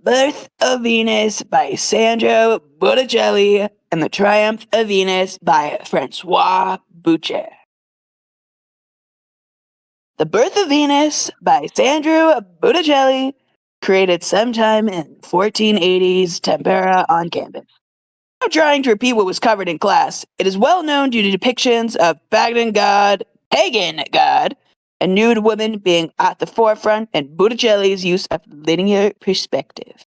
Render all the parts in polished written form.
Birth of Venus by Sandro Botticelli and The Triumph of Venus by Francois Boucher. The Birth of Venus by Sandro Botticelli, created sometime in 1480s tempera on canvas. I'm trying to repeat what was covered in class. It is well known due to depictions of pagan god, and nude women being at the forefront and Botticelli's use of linear perspective.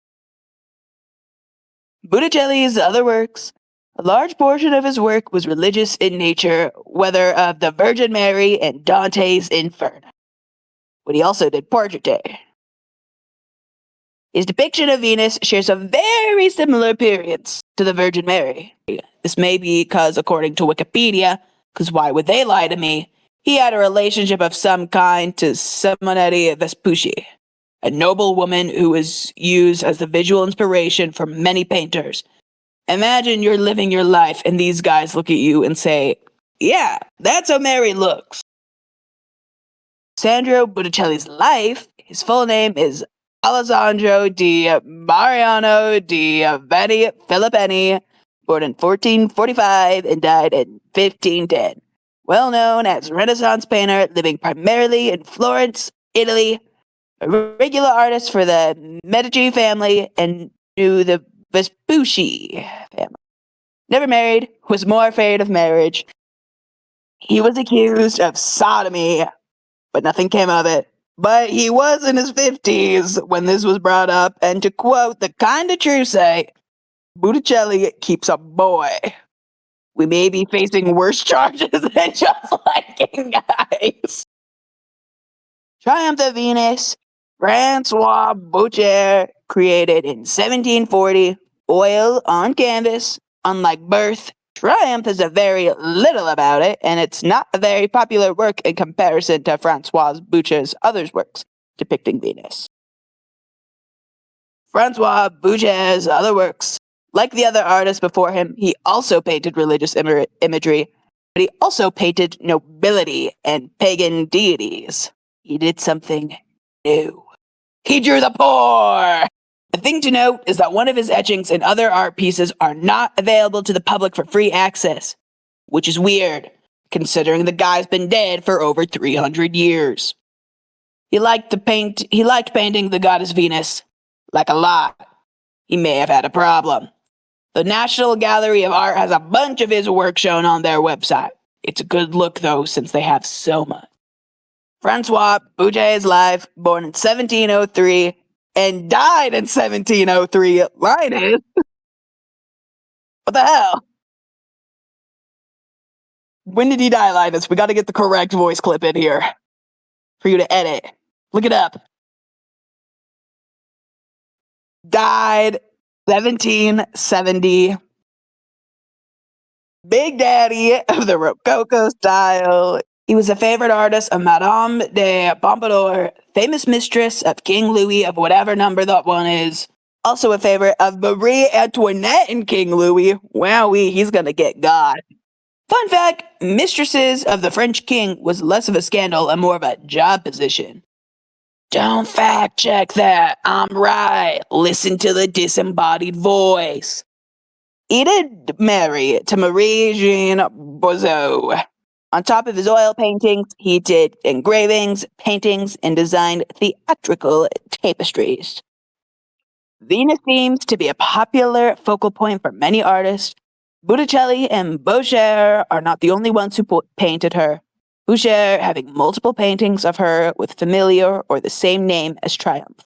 Botticelli's other works. A large portion of his work was religious in nature, whether of the Virgin Mary and Dante's Inferno. But he also did portraiture. His depiction of Venus shares a very similar appearance to the Virgin Mary. This may be because, according to Wikipedia, because why would they lie to me, he had a relationship of some kind to Simonetta Vespucci, a noble woman who was used as the visual inspiration for many painters. Imagine you're living your life and these guys look at you and say, yeah, that's how Mary looks. Sandro Botticelli's life, his full name is Alessandro di Mariano di Vanni Filippini, born in 1445 and died in 1510. Well known as a Renaissance painter living primarily in Florence, Italy, a regular artist for the Medici family and knew the Vespucci family. Never married, was more afraid of marriage. He was accused of sodomy, but nothing came of it. But he was in his 50s when this was brought up, and to quote the kinda true say, Botticelli keeps a boy. We may be facing worse charges than just liking guys. Triumph of Venus, Francois Boucher, created in 1740, oil on canvas. Unlike Birth, Triumph has a very little about it, and it's not a very popular work in comparison to Francois Boucher's other works depicting Venus. Francois Boucher's other works, like the other artists before him, he also painted religious imagery, but he also painted nobility and pagan deities. He did something new. He drew the poor! The thing to note is that one of his etchings and other art pieces are not available to the public for free access, which is weird, considering the guy's been dead for over 300 years. He liked painting the goddess Venus, like a lot. He may have had a problem. The National Gallery of Art has a bunch of his work shown on their website. It's a good look, though, since they have so much. Francois Boucher is alive, born in 1703, and died in 1703. Linus! What the hell? When did he die, Linus? We gotta get the correct voice clip in here for you to edit. Look it up. Died 1770. Big daddy of the Rococo style. He was a favorite artist of Madame de Pompadour, famous mistress of King Louis of whatever number that one is. Also a favorite of Marie Antoinette and King Louis. Wowee, he's gonna get God. Fun fact, mistresses of the French king was less of a scandal and more of a job position. Don't fact check that, I'm right. Listen to the disembodied voice. He did marry to Marie-Jeanne Bourgeois. On top of his oil paintings, he did engravings, paintings, and designed theatrical tapestries. Venus seems to be a popular focal point for many artists. Botticelli and Boucher are not the only ones who painted her, Boucher having multiple paintings of her with familiar or the same name as Triumph.